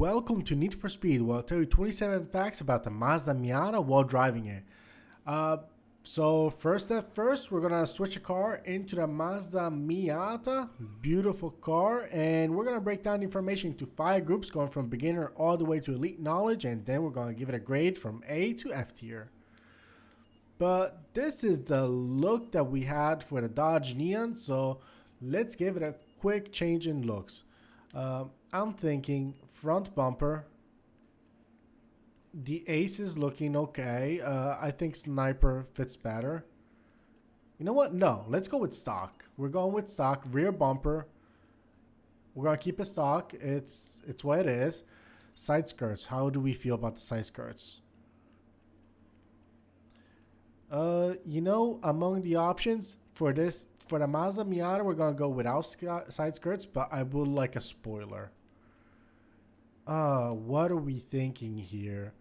welcome to Need for Speed, where I'll tell you 27 facts about the Mazda Miata while driving it. Uh, so first step first, we're gonna switch a car into the Mazda Miata, beautiful car, and we're gonna break down the information into 5 groups, going from beginner all the way to elite knowledge, and then we're gonna give it a grade from A to F tier. But this is the look that we had for the Dodge Neon, so let's give it a quick change in looks. I'm thinking front bumper. The Ace is looking okay. I think Sniper fits better. You know what? No, let's go with stock. We're going with stock. Rear bumper. We're gonna keep it stock. It's what it is. Side skirts. How do we feel about the side skirts? Among the options for the Mazda Miata, we're gonna go without side skirts, but I would like a spoiler. What are we thinking here?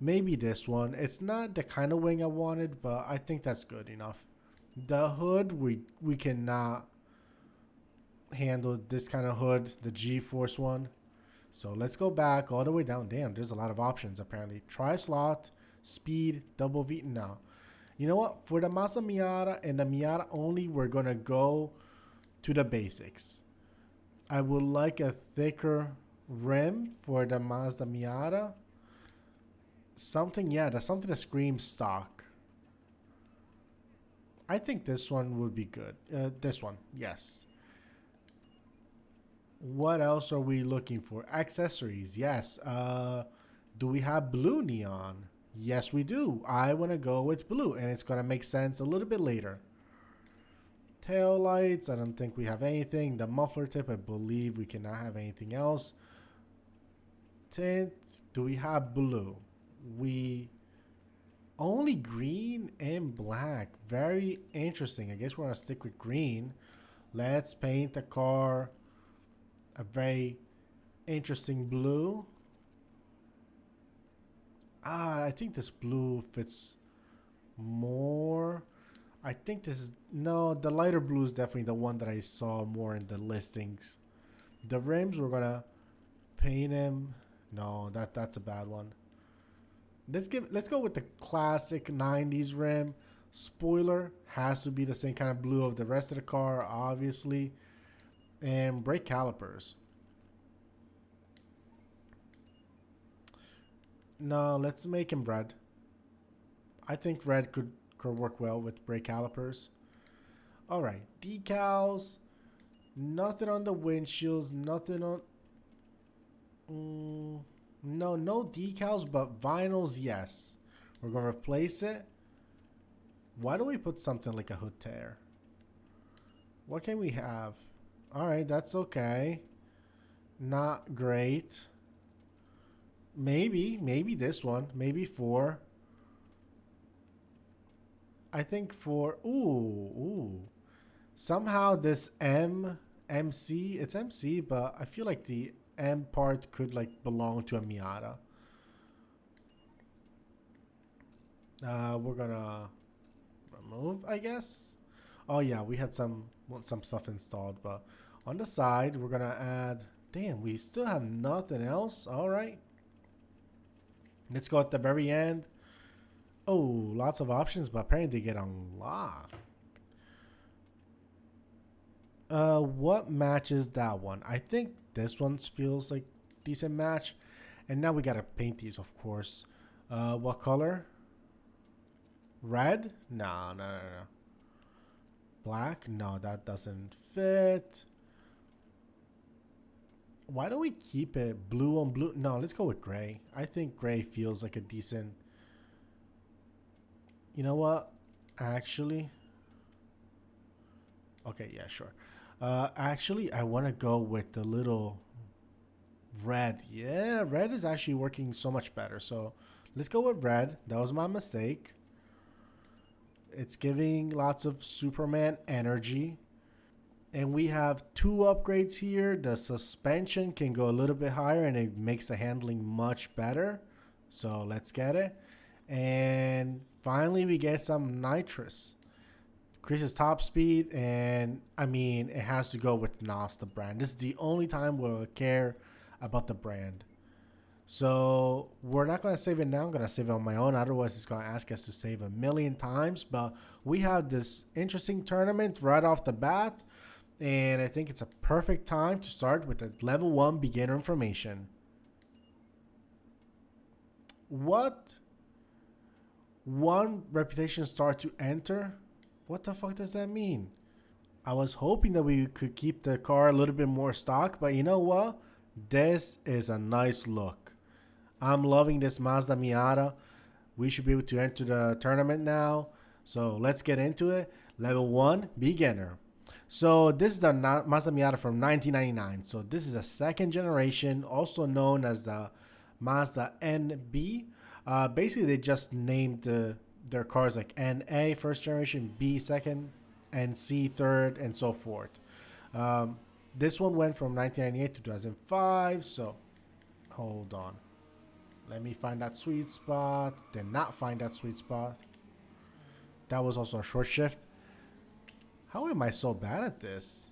Maybe this one. It's not the kind of wing I wanted, but I think that's good enough. The hood, we cannot handle this kind of hood, the G-Force one. So let's go back all the way down. Damn, there's a lot of options apparently. Tri-slot, speed, double V. No. You know what? For the Mazda Miata and the Miata only, we're going to go to the basics. I would like a thicker rim for the Mazda Miata. Something that screams stock. I think this one would be good. This one, yes. What else are we looking for? Accessories, yes. Do we have blue neon? Yes, we do. I want to go with blue, and it's going to make sense a little bit later. Tail lights, I don't think we have anything. The muffler tip, I believe we cannot have anything else. Tints, do we have blue? We only green and black. Very interesting. I guess we're going to stick with green. Let's paint the car a very interesting blue. I think this blue fits more. I think this is... No, the lighter blue is definitely the one that I saw more in the listings. The rims, we're going to paint them. No, that's a bad one. Let's go with the classic 90s rim. Spoiler has to be the same kind of blue of the rest of the car, obviously. And brake calipers. No, let's make him red. I think red could work well with brake calipers. Alright, decals. Nothing on the windshields. Nothing on... No decals, but vinyls, yes. We're going to replace it. Why don't we put something like a hood tear? What can we have? Alright, that's okay. Not great. Maybe this one. Maybe 4. I think 4. Ooh. Somehow this MC, it's MC, but I feel like the M part could like belong to a Miata. We're gonna remove, I guess. Oh yeah, we had some stuff installed, but on the side we're gonna add. Damn, we still have nothing else. All right. Let's go at the very end. Oh, lots of options, but apparently they get unlocked. What matches that one? I think this one feels like decent match. And now we gotta paint these, of course. What color? Red? No. Black? No, that doesn't fit. Why don't we keep it blue on blue? No, let's go with gray. I think gray feels like a decent... You know what? Actually... Okay, yeah, sure. Actually, I want to go with the little red. Yeah, red is actually working so much better. So let's go with red. That was my mistake. It's giving lots of Superman energy. And we have 2 upgrades here. The suspension can go a little bit higher and it makes the handling much better. So let's get it. And finally we get some nitrous. Increases top speed, and I mean, it has to go with NOS, the brand. This is the only time we'll care about the brand. So we're not going to save it now. I'm going to save it on my own. Otherwise, it's going to ask us to save a million times. But we have this interesting tournament right off the bat. And I think it's a perfect time to start with the level 1 beginner information. What? One reputation star to enter? What the fuck does that mean? I was hoping that we could keep the car a little bit more stock, but you know what? This is a nice look. I'm loving this Mazda Miata. We should be able to enter the tournament now. So let's get into it. Level 1, beginner. So this is the Mazda Miata from 1999. So this is a second generation, also known as the Mazda NB. Basically, they just named their cars like NA first generation, B second, and C third, and so forth. Um, this one went from 1998 to 2005. So hold on. Let me find that sweet spot. Did not find that sweet spot. That was also a short shift. How am I so bad at this?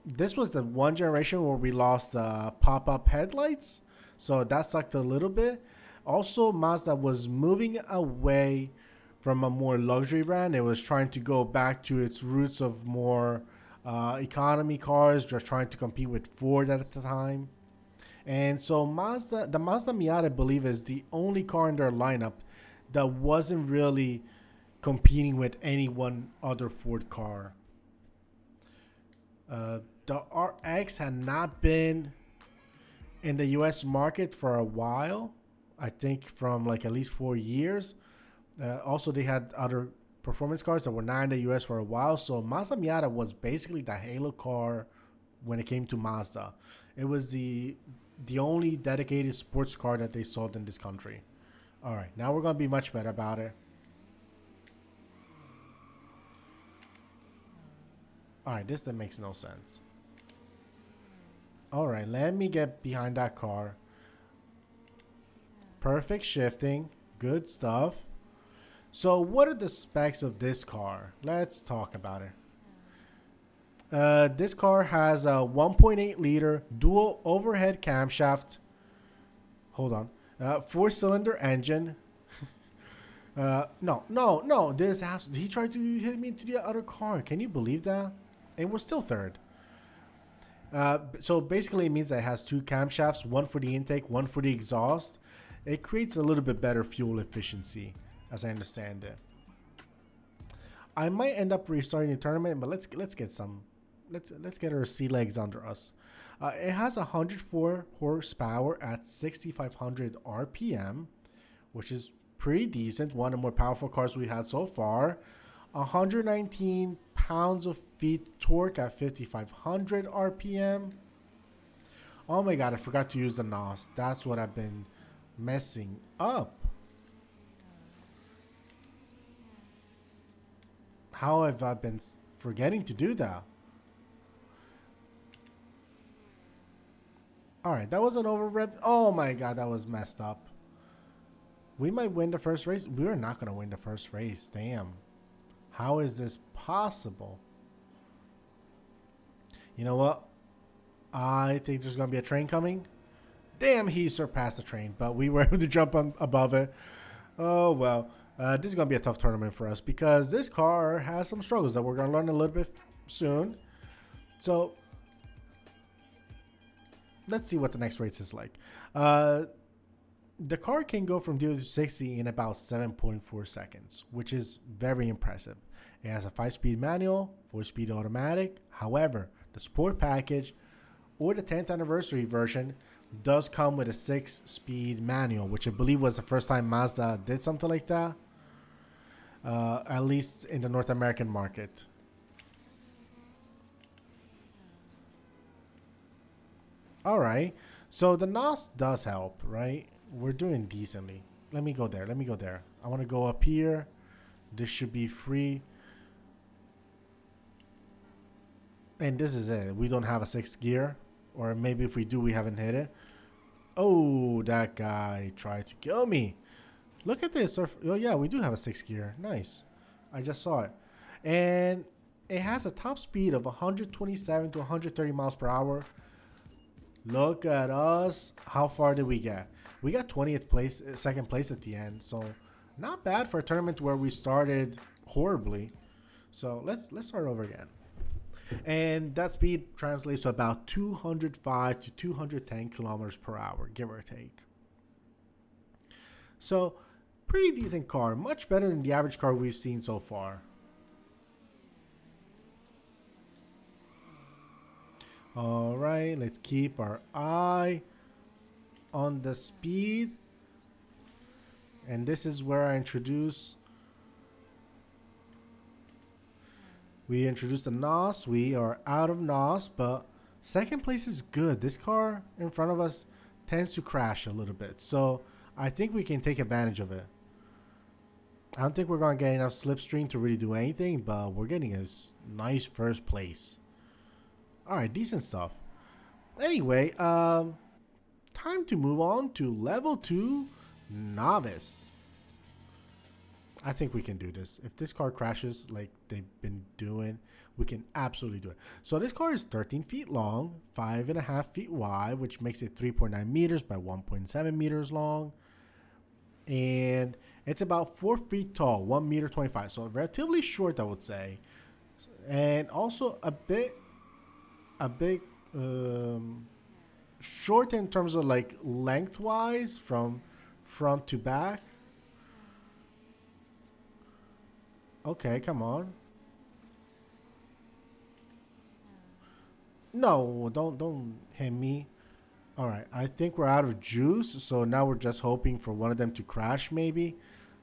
This was the one generation where we lost pop-up headlights. So that sucked a little bit. Also, Mazda was moving away from a more luxury brand. It was trying to go back to its roots of more economy cars, just trying to compete with Ford at the time. And so the Mazda Miata, I believe, is the only car in their lineup that wasn't really competing with any one other Ford car. The RX had not been in the US market for a while. I think from like at least 4 years. Also, they had other performance cars that were not in the US for a while. So Mazda Miata was basically the halo car when it came to Mazda. It was the only dedicated sports car that they sold in this country. All right, now we're gonna be much better about it. All right, this that makes no sense. All right, let me get behind that car. Perfect shifting, good stuff. So, what are the specs of this car? Let's talk about it. This car has a 1.8 liter dual overhead camshaft. Hold on. Four-cylinder engine. No. This has he tried to hit me into the other car. Can you believe that? It was still third. So basically, it means that it has two camshafts, one for the intake, one for the exhaust. It creates a little bit better fuel efficiency, as I understand it. I might end up restarting the tournament, but let's get some, let's get our sea legs under us. It has 104 horsepower at 6,500 RPM, which is pretty decent. One of the more powerful cars we had so far. 119 pounds of feet torque at 5,500 RPM. Oh my god, I forgot to use the NOS. That's what I've been messing up. How have I been forgetting to do that? Alright, that was an over rev. Oh my god, that was messed up. We might win the first race. We are not going to win the first race. Damn. How is this possible? You know what? I think there's going to be a train coming. Damn, he surpassed the train, but we were able to jump on above it. Oh, well. This is going to be a tough tournament for us because this car has some struggles that we're going to learn a little bit soon. So, let's see what the next race is like. The car can go from 0 to 60 in about 7.4 seconds, which is very impressive. It has a 5-speed manual, 4-speed automatic. However, the Sport package or the 10th anniversary version does come with a 6-speed manual, which I believe was the first time Mazda did something like that, at least in the North American market. All right, so the NOS does help, right? We're doing decently. Let me go there. I want to go up here. This should be free. And this is it. We don't have a 6th gear. Or maybe if we do, we haven't hit it. Oh, that guy tried to kill me. Look at this. Oh, yeah, we do have a 6th gear. Nice. I just saw it. And it has a top speed of 127 to 130 miles per hour. Look at us. How far did we get? We got 20th place, second place at the end. So not bad for a tournament where we started horribly. So let's start over again. And that speed translates to about 205 to 210 kilometers per hour, give or take. So pretty decent car, much better than the average car we've seen so far. All right, let's keep our eye on the speed. And this is where I introduce. We introduced the NOS. We are out of NOS, but second place is good. This car in front of us tends to crash a little bit. So I think we can take advantage of it. I don't think we're going to get enough slipstream to really do anything, but we're getting a nice first place. All right, decent stuff. Anyway, time to move on to level 2 novice. I think we can do this. If this car crashes like they've been doing, we can absolutely do it. So this car is 13 feet long, 5.5 feet wide, which makes it 3.9 meters by 1.7 meters long. And it's about 4 feet tall, 1 meter 25. So relatively short, I would say. And also a bit short in terms of like lengthwise from front to back. Okay, come on. No, don't hit me. All right, I think we're out of juice, so now we're just hoping for one of them to crash maybe.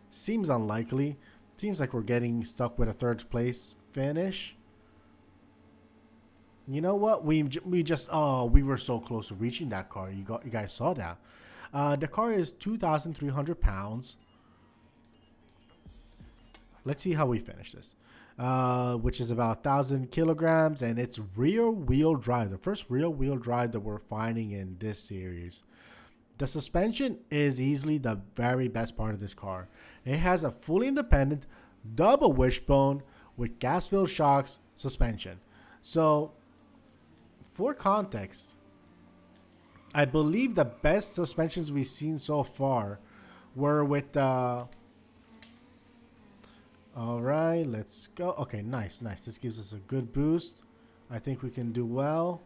Seems unlikely. Seems like we're getting stuck with a third place finish. You know what? We just we were so close to reaching that car. You guys saw that. The car is 2,300 pounds. Let's see how we finish this. Which is about 1,000 kilograms, and it's rear wheel drive. The first rear wheel drive that we're finding in this series. The suspension is easily the very best part of this car. It has a fully independent double wishbone with gas-filled shocks suspension. So, for context, I believe the best suspensions we've seen so far were with the... All right, let's go. Okay, nice. This gives us a good boost. I think we can do well.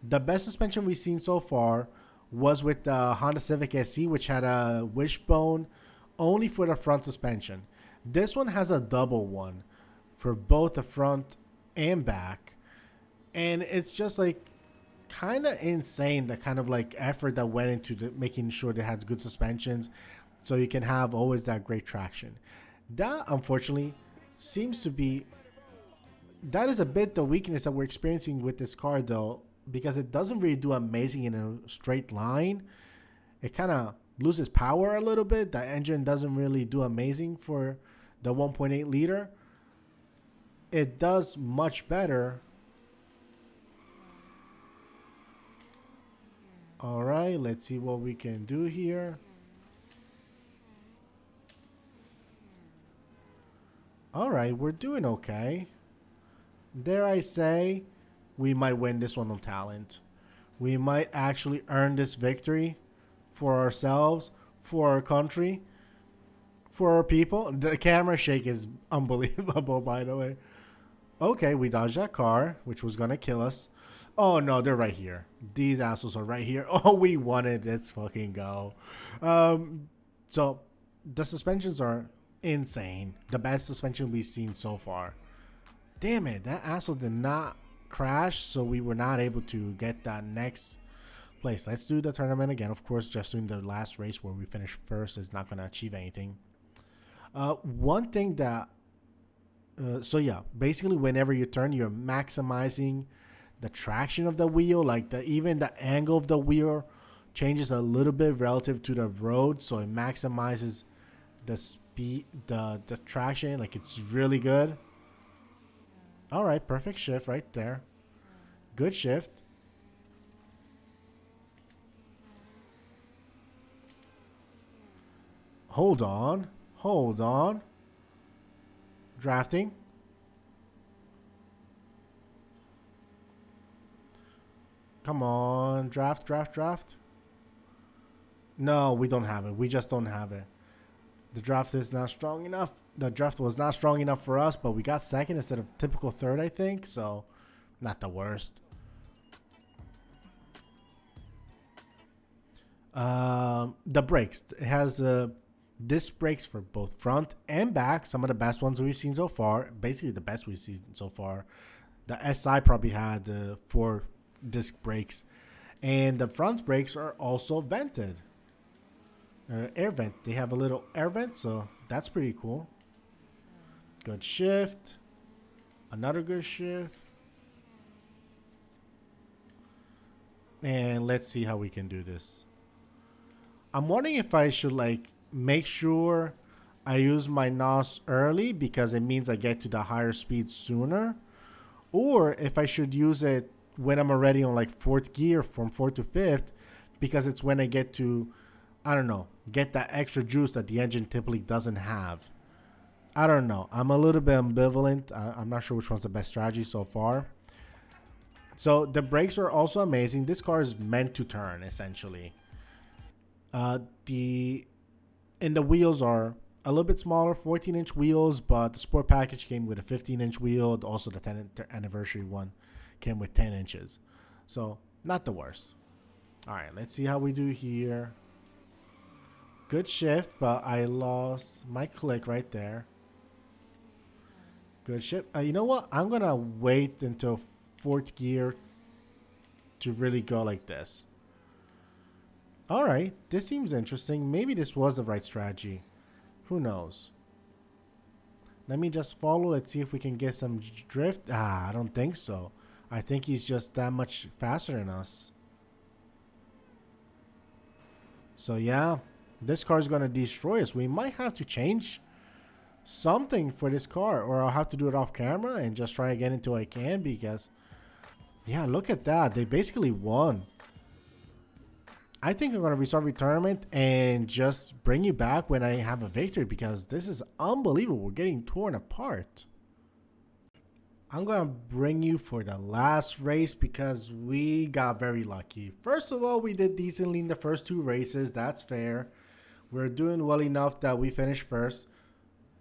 The best suspension we've seen so far was with the Honda Civic SE, which had a wishbone only for the front suspension. This one has a double one for both the front and back. And it's just like kind of insane the kind of like effort that went into making sure they had good suspensions so you can have always that great traction. That, unfortunately, seems to be... That is a bit the weakness that we're experiencing with this car, though, because it doesn't really do amazing in a straight line. It kind of loses power a little bit. The engine doesn't really do amazing for the 1.8 liter. It does much better. All right, let's see what we can do here. All right, we're doing okay. Dare I say, we might win this one on talent. We might actually earn this victory for ourselves, for our country, for our people. The camera shake is unbelievable, by the way. Okay, we dodged that car, which was going to kill us. Oh, no, they're right here. These assholes are right here. Oh, we won it. Let's fucking go. So, the suspensions are insane. The best suspension we've seen so far. Damn it, that asshole did not crash, so we were not able to get that next place. Let's do the tournament again. Of course, just doing the last race where we finish first is not going to achieve anything. One thing that... so yeah, basically whenever you turn, you're maximizing the traction of the wheel. Like even the angle of the wheel changes a little bit relative to the road, so it maximizes the speed, the traction. Like, it's really good. All right, perfect shift right there. Good shift. Hold on. Drafting. Come on, draft, draft, draft. No, we don't have it. We just don't have it. The draft is not strong enough. The draft was not strong enough for us, but we got second instead of typical third, I think. So, not the worst. The brakes. It has disc brakes for both front and back. Some of the best ones we've seen so far. Basically, the best we've seen so far. The SI probably had four disc brakes, and the front brakes are also vented. Air vent. They have a little air vent, so that's pretty cool. Good shift. Another good shift. And let's see how we can do this. I'm wondering if I should like make sure I use my NOS early because it means I get to the higher speed sooner, or if I should use it when I'm already on like fourth gear from fourth to fifth because it's when I get to, I don't know, get that extra juice that the engine typically doesn't have. I don't know. I'm a little bit ambivalent. I'm not sure which one's the best strategy so far. So the brakes are also amazing. This car is meant to turn essentially. The and the wheels are a little bit smaller, 14-inch wheels, but the sport package came with a 15-inch wheel. Also, the 10th anniversary one came with 10 inches. So not the worst. All right, let's see how we do here. Good shift, but I lost my click right there. Good shift. You know what? I'm gonna wait until fourth gear to really go like this. All right, this seems interesting. Maybe this was the right strategy. Who knows? Let me just follow. Let's see if we can get some drift. I don't think so. I think he's just that much faster than us. So yeah, this car is going to destroy us. We might have to change something for this car, or I'll have to do it off camera and just try again until I can because, yeah, look at that. They basically won. I think I'm going to restart retirement and just bring you back when I have a victory because this is unbelievable. We're getting torn apart. I'm going to bring you for the last race because we got very lucky. First of all, we did decently in the first two races. That's fair. We're doing well enough that we finished first.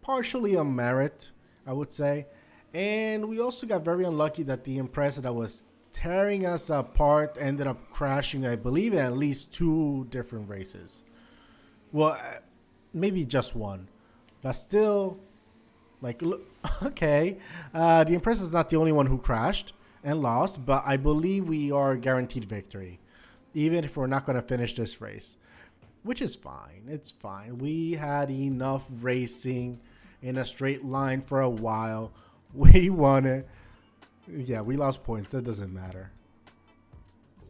Partially on merit, I would say. And we also got very unlucky that the Impreza that was tearing us apart ended up crashing, I believe, in at least two different races. Well, maybe just one. But still, like, look, okay. The Impreza is not the only one who crashed and lost, but I believe we are guaranteed victory, even if we're not going to finish this race, which is fine. It's fine. We had enough racing in a straight line for a while. We won it. Yeah, we lost points. That doesn't matter.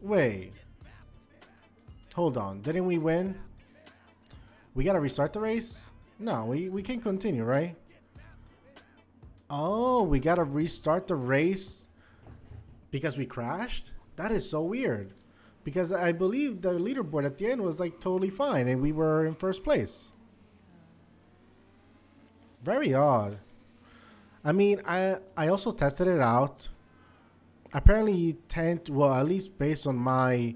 Wait. Hold on. Didn't we win? We gotta restart the race? No, we can continue, right? Oh, we gotta restart the race because we crashed? That is so weird. Because I believe the leaderboard at the end was like totally fine and we were in first place. Very odd. I mean, I also tested it out. Apparently, you tend to, well, at least based on my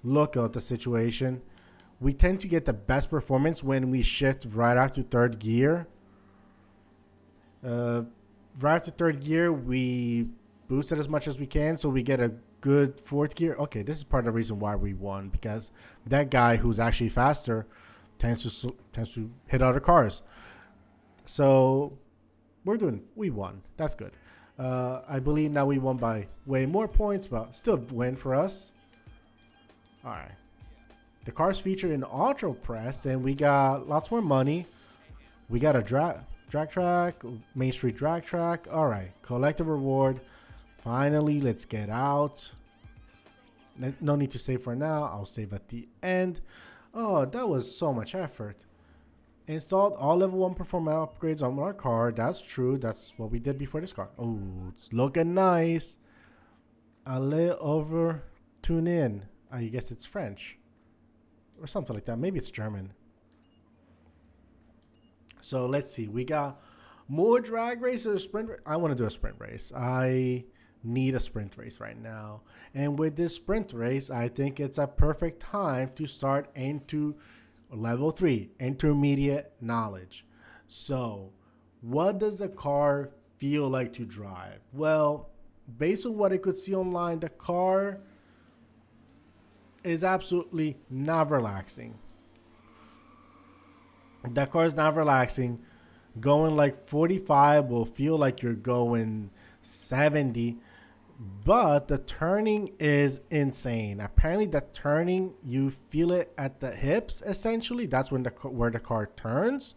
look at the situation, we tend to get the best performance when we shift right after third gear. Right after third gear, we boost it as much as we can, so we get a good fourth gear. Okay, this is part of the reason why we won because that guy who's actually faster tends to hit other cars. So we won. That's good. I believe now we won by way more points, but still win for us. All right. The car's featured in Auto Press, and we got lots more money. We got a drag track, Main Street drag track. All right. Collective reward. Finally, let's get out. No need to save for now. I'll save at the end. Oh, that was so much effort. Installed all level 1 performance upgrades on our car. That's true. That's what we did before this car. Oh, it's looking nice. Allez over tune in. I guess it's French. Or something like that. Maybe it's German. So let's see. We got more drag races or sprint. I want to do a sprint race. I need a sprint race right now. And with this sprint race, I think it's a perfect time to start into level 3, intermediate knowledge. So, what does a car feel like to drive? Well, based on what I could see online, the car is absolutely not relaxing. The car is not relaxing. Going like 45 will feel like you're going 70, but the turning is insane. Apparently, the turning, you feel it at the hips. Essentially, that's when where the car turns.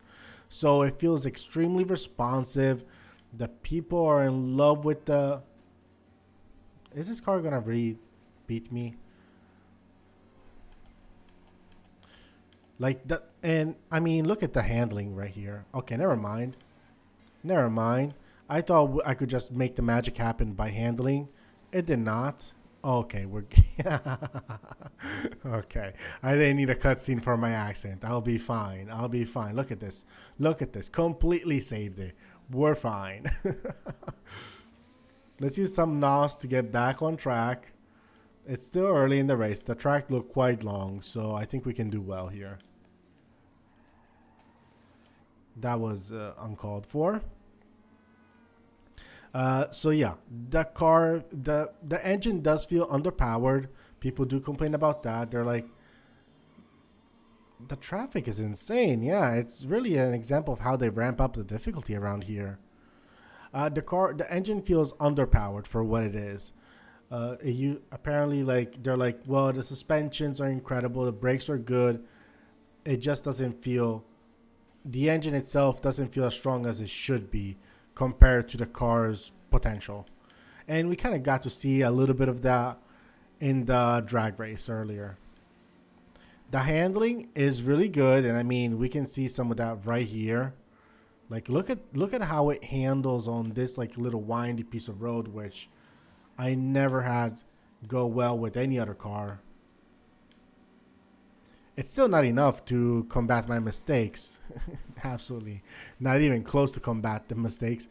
So it feels extremely responsive. The people are in love with the. Is this car gonna really beat me? Like the and I mean, look at the handling right here. Okay, never mind. Never mind. I thought I could just make the magic happen by handling. It did not. Okay, we're okay. I didn't need a cutscene for my accent. I'll be fine. I'll be fine. Look at this. Look at this. Completely saved it. We're fine. Let's use some NOS to get back on track. It's still early in the race. The track looked quite long, so I think we can do well here. That was uncalled for. So yeah, the engine does feel underpowered. People do complain about that. They're like, the traffic is insane. Yeah, it's really an example of how they ramp up the difficulty around here. The engine feels underpowered for what it is. You apparently like they're like, well, the suspensions are incredible, the brakes are good. It just doesn't feel. The engine itself doesn't feel as strong as it should be compared to the car's potential. And we kind of got to see a little bit of that in the drag race earlier. The handling is really good, and I mean we can see some of that right here. Like look at how it handles on this like little windy piece of road, which I never had go well with any other car. It's still not enough to combat my mistakes. Absolutely. Not even close to combat the mistakes.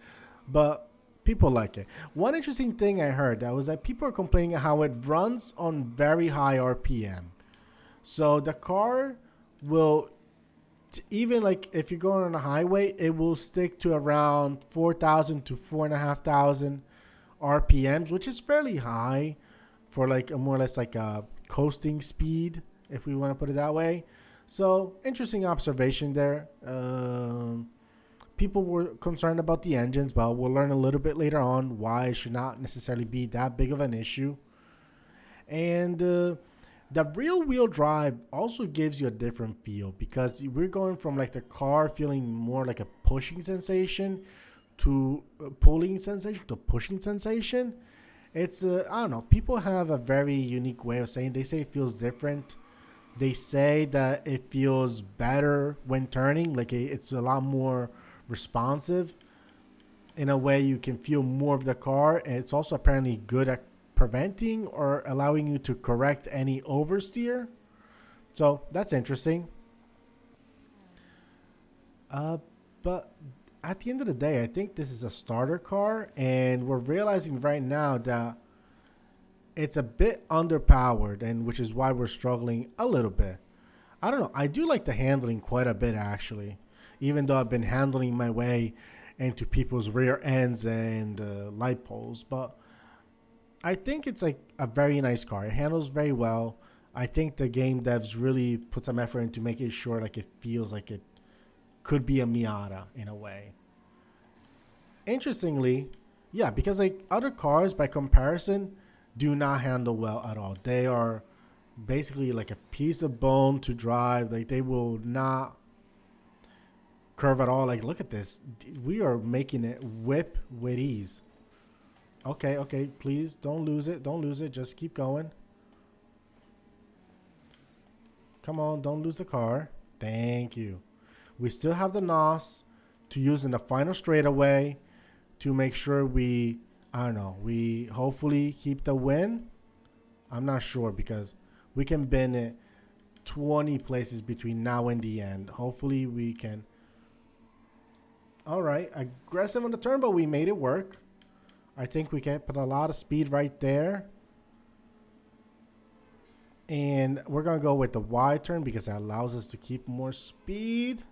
But people like it. One interesting thing I heard that was that people are complaining how it runs on very high RPM. So the car will even like if you're going on a highway, it will stick to around 4,000 to 4,500 RPMs, which is fairly high for like a more or less like a coasting speed, if we want to put it that way. So interesting observation there. People were concerned about the engines, but we'll learn a little bit later on why it should not necessarily be that big of an issue. And the real wheel drive also gives you a different feel because we're going from like the car feeling more like a pushing sensation to pulling sensation to pushing sensation. It's I don't know. People have a very unique way of saying. They say it feels different. They say that it feels better when turning. Like it's a lot more responsive. In a way, you can feel more of the car, and it's also apparently good at preventing or allowing you to correct any oversteer. So that's interesting. But at the end of the day, I think this is a starter car, and we're realizing right now that it's a bit underpowered, and which is why we're struggling a little bit. I don't know. I do like the handling quite a bit, actually, even though I've been handling my way into people's rear ends and light poles. But I think it's like a very nice car. It handles very well. I think the game devs really put some effort into making sure like it feels like it could be a Miata in a way. Interestingly, yeah, because like other cars by comparison do not handle well at all. They are basically like a piece of bone to drive. Like they will not curve at all. Like look at this. We are making it whip with ease. Okay, okay, please don't lose it. Don't lose it. Just keep going. Come on, don't lose the car. Thank you. We still have the NOS to use in the final straightaway to make sure we, I don't know, we hopefully keep the win. I'm not sure because we can bin it 20 places between now and the end. Hopefully we can. All right, aggressive on the turn, but we made it work. I think we can put a lot of speed right there. And we're going to go with the Y turn because that allows us to keep more speed.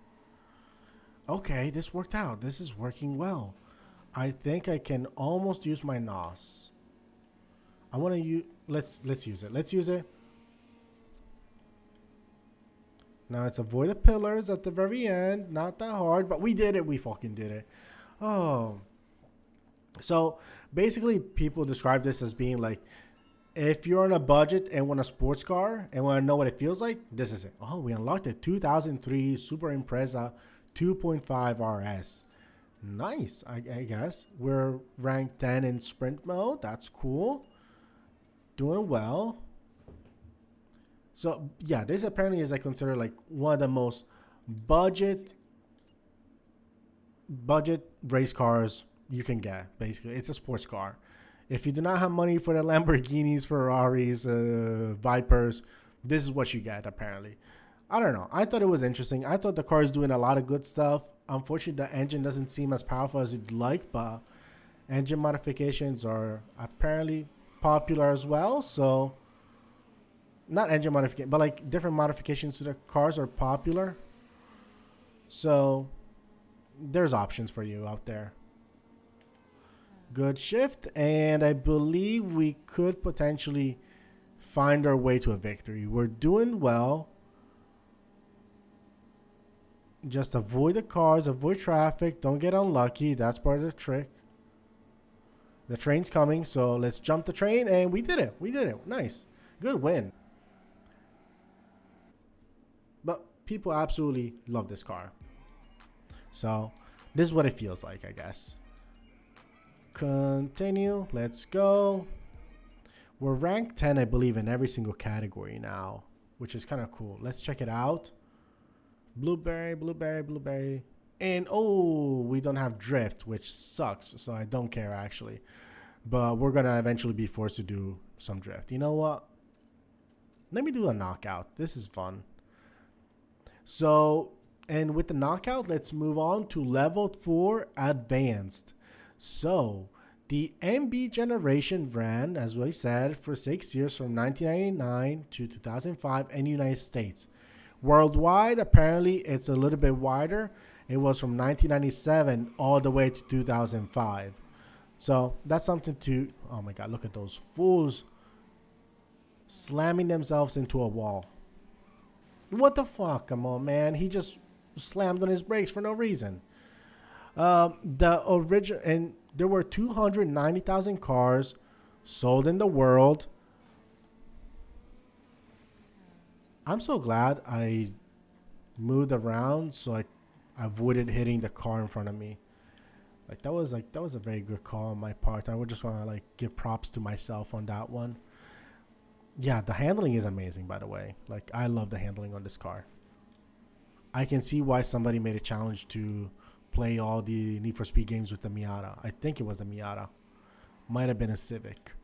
Okay, this worked out. This is working well. I think I can almost use my NOS. I want to use... Let's use it. Let's use it. Now it's avoid the pillars at the very end. Not that hard, but we did it. We fucking did it. Oh. So basically people describe this as being like, if you're on a budget and want a sports car and want to know what it feels like, this is it. Oh, we unlocked a 2003 Super Impreza 2.5 RS. Nice, I guess. We're ranked 10 in sprint mode. That's cool. Doing well. So, yeah, this apparently is considered like one of the most budget race cars you can get, basically. It's a sports car. If you do not have money for the Lamborghinis, Ferraris, Vipers, this is what you get, apparently. I don't know. I thought it was interesting. I thought the car is doing a lot of good stuff. Unfortunately, the engine doesn't seem as powerful as you'd like, but engine modifications are apparently popular as well. So, not engine modification, but like different modifications to the cars are popular. So, there's options for you out there. Good shift, and I believe we could potentially find our way to a victory. We're doing well. Just avoid the cars, avoid traffic, don't get unlucky. That's part of the trick. The train's coming, so let's jump the train, and we did it. We did it. Nice. Good win. But people absolutely love this car. So this is what it feels like, I guess. Continue. Let's go. We're ranked 10, I believe, in every single category now, which is kind of cool. Let's check it out. Blueberry, blueberry, blueberry. And, oh, we don't have drift, which sucks. So I don't care, actually. But we're going to eventually be forced to do some drift. You know what? Let me do a knockout. This is fun. So, and with the knockout, let's move on to level 4 advanced. So, the MB generation ran, as we said, for 6 years from 1999 to 2005 in the United States. Worldwide, apparently, it's a little bit wider. It was from 1997 all the way to 2005. So, that's something to... Oh my god, look at those fools slamming themselves into a wall. What the fuck? Come on, man. He just slammed on his brakes for no reason. The original, and there were 290,000 cars sold in the world. I'm so glad I moved around so I avoided hitting the car in front of me. That was a very good call on my part. I would just want to give props to myself on that one. Yeah, the handling is amazing, by the way. I love the handling on this car. I can see why somebody made a challenge to play all the Need for Speed games with the Miata. I think it was the Miata. Might have been a Civic,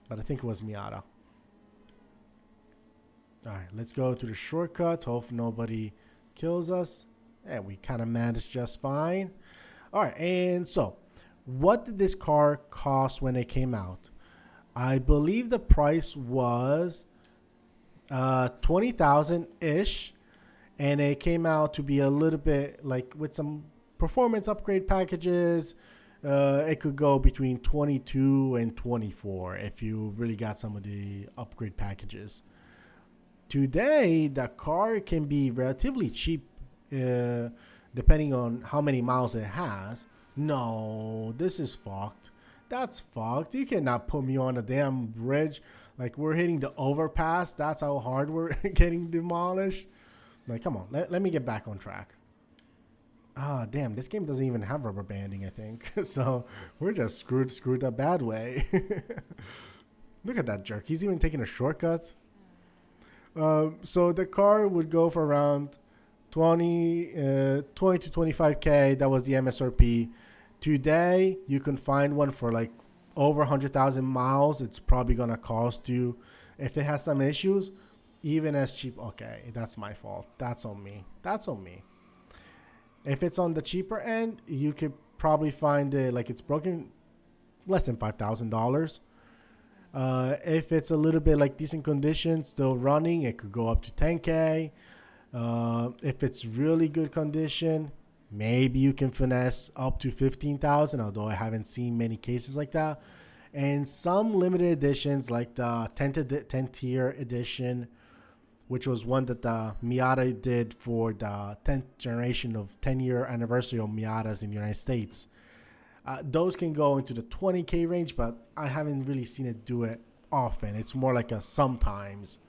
but I think it was Miata. Alright, let's go to the shortcut. Hope nobody kills us. And we kind of managed just fine. Alright, and so, what did this car cost when it came out? I believe the price was $20,000-ish. And it came out to be a little bit with some performance upgrade packages. It could go between 22 and 24 if you really got some of the upgrade packages. Today, the car can be relatively cheap depending on how many miles it has. No, this is fucked. That's fucked. You cannot put me on a damn bridge. We're hitting the overpass. That's how hard we're getting demolished. Come on, let me get back on track. Ah, damn, this game doesn't even have rubber banding, I think. So we're just screwed a bad way. Look at that jerk. He's even taking a shortcut. So the car would go for around 20 to 25K. That was the MSRP. Today, you can find one for over 100,000 miles. It's probably going to cost you, if it has some issues, even as cheap. Okay, that's my fault. That's on me. If it's on the cheaper end, you could probably find it it's broken less than $5,000. If it's a little bit like decent condition, still running, it could go up to 10K. If it's really good condition, maybe you can finesse up to 15,000. Although I haven't seen many cases like that. And some limited editions, like the 10 tier edition, which was one that the Miata did for the 10th generation of 10-year anniversary of Miatas in the United States. Those can go into the 20K range, but I haven't really seen it do it often. It's more like a sometimes.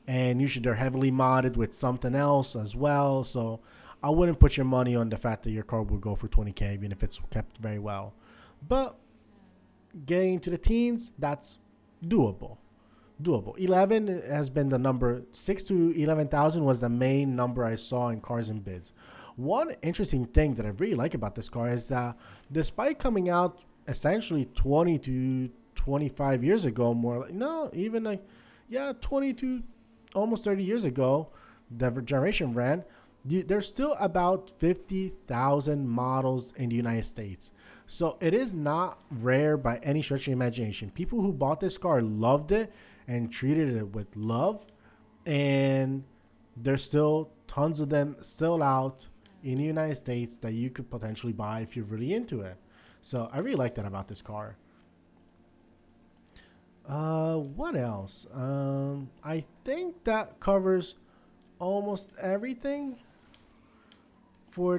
And usually they're heavily modded with something else as well. So I wouldn't put your money on the fact that your car will go for 20K, even if it's kept very well. But getting to the teens, that's doable. 11 has been the number. 6 to 11,000 was the main number I saw in cars and bids. One interesting thing that I really like about this car is that despite coming out essentially 20 to 25 years ago, even 20 to almost 30 years ago, the generation ran, there's still about 50,000 models in the United States. So it is not rare by any stretch of the imagination. People who bought this car loved it and treated it with love. And there's still tons of them still out in the United States that you could potentially buy if you're really into it. So I really like that about this car. What else? I think that covers almost everything for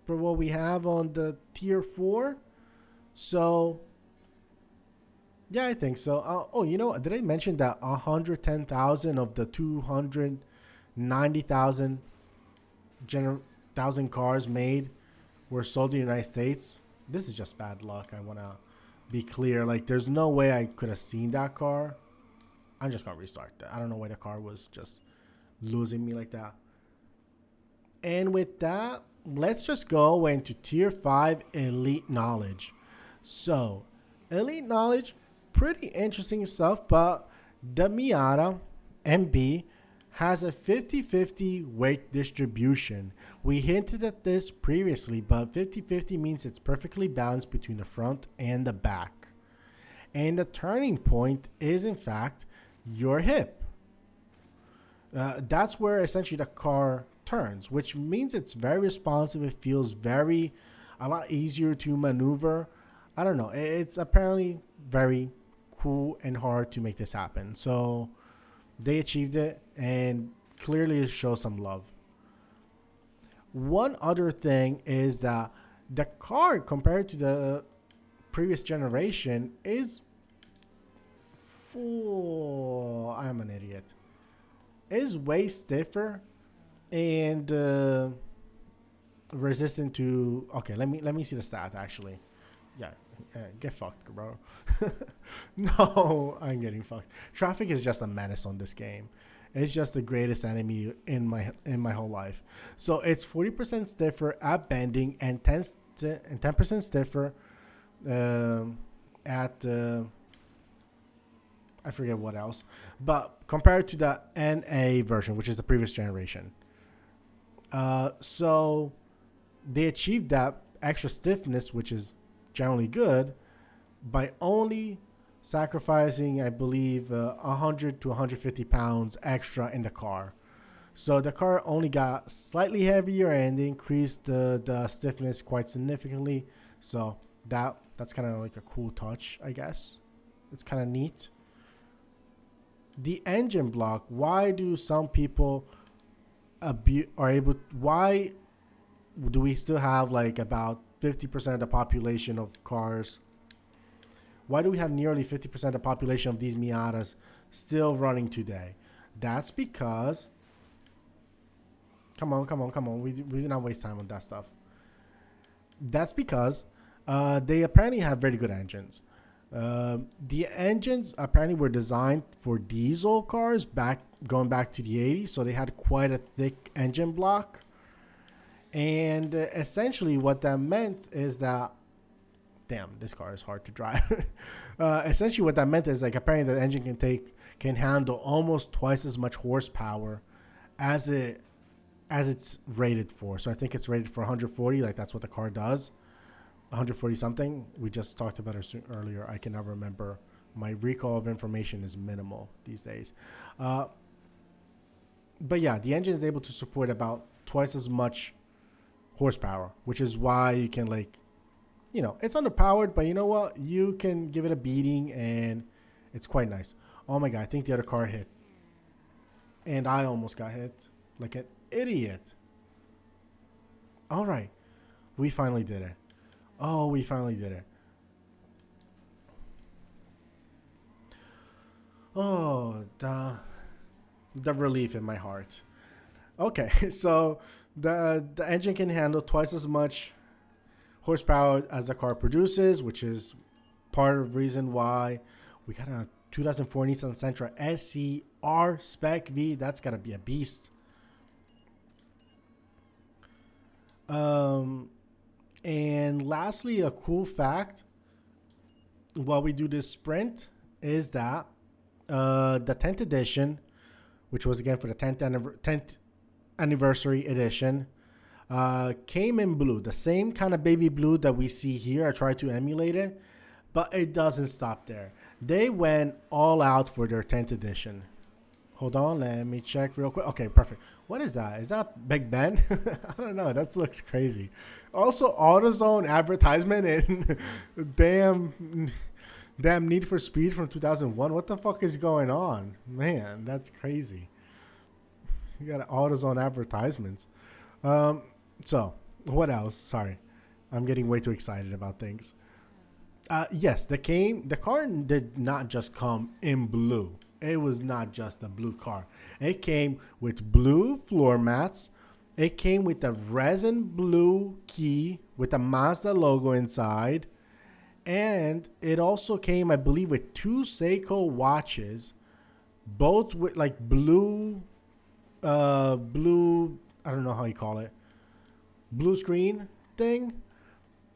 what we have on the tier 4. So yeah, I think so. Did I mention that 110,000 of the 290,000 cars made were sold in the United States? This is just bad luck. I want to be clear. Like, there's no way I could have seen that car. I'm just going to restart that. I don't know why the car was just losing me like that. And with that, let's just go into tier 5 elite knowledge. So, elite knowledge, pretty interesting stuff, but the Miata MB has a 50-50 weight distribution. We hinted at this previously, but 50-50 means it's perfectly balanced between the front and the back. And the turning point is, in fact, your hip. That's where essentially the car turns, which means it's very responsive. It feels a lot easier to maneuver. I don't know. It's apparently very cool and hard to make this happen. So they achieved it, and clearly it shows some love. One other thing is that the car, compared to the previous generation, is I'm an idiot. Is way stiffer and resistant to. Okay, let me see the stat actually. Yeah, get fucked, bro. No, I'm getting fucked. Traffic is just a menace on this game. It's just the greatest enemy in my whole life. So it's 40% stiffer at bending and 10% stiffer at I forget what else. But compared to the NA version, which is the previous generation. So they achieved that extra stiffness, which is generally good, by only sacrificing, I believe, 100 to 150 pounds extra in the car. So the car only got slightly heavier and increased the stiffness quite significantly. So that's kind of like a cool touch, I guess. It's kind of neat. The engine block. Why do some people why do we still have like about 50% of the population of cars? Why do we have nearly 50% of the population of these Miatas still running today? That's because, come on. We did not waste time on that stuff. That's because they apparently have very good engines. The engines apparently were designed for diesel cars going back to the 80s, so they had quite a thick engine block. And essentially what that meant is that, damn, this car is hard to drive. Essentially what that meant is, like, apparently the engine can handle almost twice as much horsepower as it's rated for. So I think it's rated for 140, like that's what the car does. 140 something. We just talked about it earlier. I cannot remember. My recall of information is minimal these days. Uh, but yeah, the engine is able to support about twice as much horsepower, which is why you can it's underpowered, but you know what? You can give it a beating and it's quite nice. Oh my god, I think the other car hit. And I almost got hit like an idiot. All right, we finally did it. Oh, we finally did it. Oh, the relief in my heart. Okay, so the engine can handle twice as much horsepower as the car produces, which is part of the reason why we got a 2004 Nissan Sentra SCR Spec V. That's gotta be a beast. Um, and lastly, a cool fact while we do this sprint is that the 10th edition, which was again for the 10th anniversary edition, came in blue, the same kind of baby blue that we see here. I tried to emulate it, but it doesn't stop there. They went all out for their 10th edition. Hold on, let me check real quick. Okay, perfect. What is that? Is that Big Ben? I don't know. That looks crazy. Also, AutoZone advertisement in damn Need for Speed from 2001. What the fuck is going on? Man, that's crazy. You got AutoZone advertisements. So, what else? Sorry. I'm getting way too excited about things. Yes, the car did not just come in blue. It was not just a blue car. It came with blue floor mats. It came with a resin blue key with a Mazda logo inside. And it also came, I believe, with two Seiko watches, both with like blue, I don't know how you call it, blue screen thing.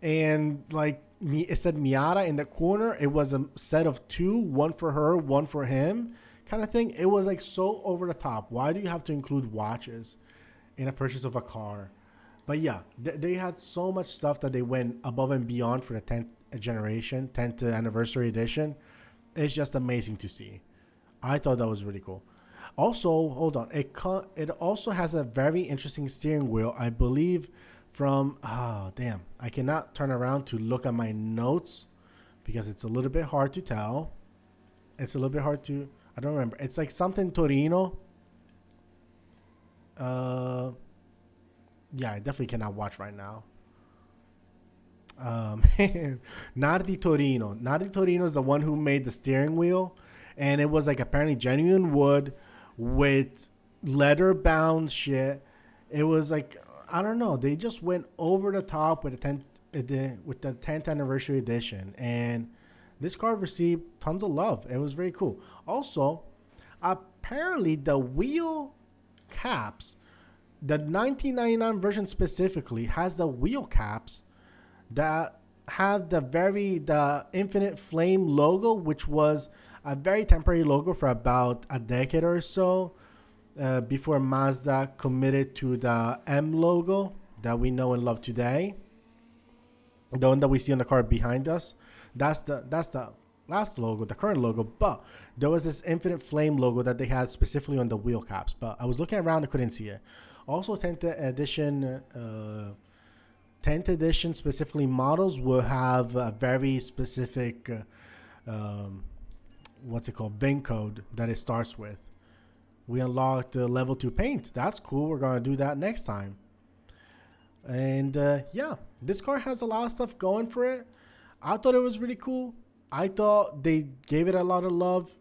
And like it said Miata in the corner. It was a set of two, one for her, one for him, kind of thing. It was like so over the top. Why do you have to include watches in a purchase of a car? But yeah, they had so much stuff that they went above and beyond for the 10th generation, 10th anniversary edition. It's just amazing to see. I thought that was really cool. Also, hold on. It also has a very interesting steering wheel, I believe. I cannot turn around to look at my notes because it's a little bit hard to tell. I don't remember. It's like something Torino. Yeah, I definitely cannot watch right now. Nardi Torino. Nardi Torino is the one who made the steering wheel, and it was like apparently genuine wood with leather bound shit. It was like, I don't know. They just went over the top with the 10th anniversary edition, and this car received tons of love. It was very cool. Also, apparently the wheel caps, the 1999 version specifically, has the wheel caps that have the Infinite Flame logo, which was a very temporary logo for about a decade or so. Before Mazda committed to the M logo that we know and love today, the one that we see on the car behind us, that's the last logo, the current logo. But there was this Infinite Flame logo that they had specifically on the wheel caps. But I was looking around, I couldn't see it. Also, 10th edition specifically models will have a very specific, VIN code that it starts with. We unlocked the level 2 paint. That's cool. We're going to do that next time. And yeah, this car has a lot of stuff going for it. I thought it was really cool. I thought they gave it a lot of love.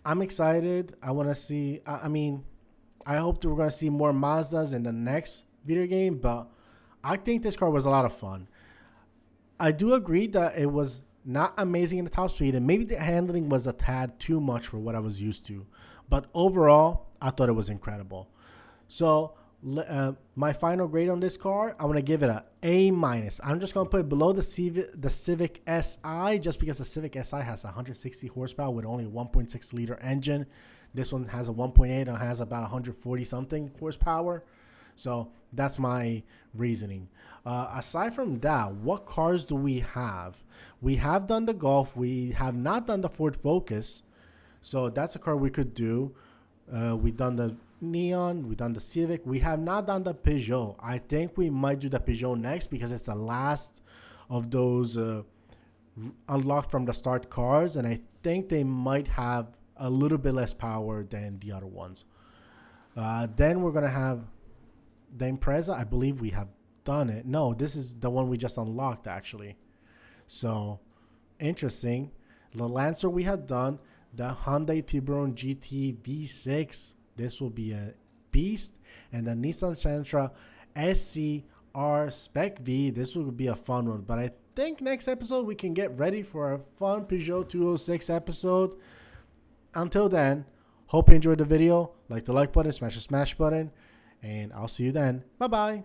I'm excited. I want to see. I hope that we're going to see more Mazdas in the next video game. But I think this car was a lot of fun. I do agree that it was not amazing in the top speed. And maybe the handling was a tad too much for what I was used to. But overall, I thought it was incredible. So my final grade on this car, I want to give it an A-. I'm just going to put it below the Civic SI just because the Civic SI has 160 horsepower with only a 1.6 liter engine. This one has a 1.8 and has about 140 something horsepower. So that's my reasoning. Aside from that, what cars do we have? We have done the Golf. We have not done the Ford Focus. So that's a car we could do. We done the Neon. We done the Civic. We have not done the Peugeot. I think we might do the Peugeot next because it's the last of those unlocked from the start cars, and I think they might have a little bit less power than the other ones. Then we're gonna have the Impreza. I believe we have done it. No, this is the one we just unlocked actually. So interesting. The Lancer we had done. The Hyundai Tiburon GT V6. This will be a beast. And the Nissan Sentra SCR Spec V. This will be a fun one. But I think next episode we can get ready for a fun Peugeot 206 episode. Until then, hope you enjoyed the video. Like the like button, smash the smash button. And I'll see you then. Bye-bye.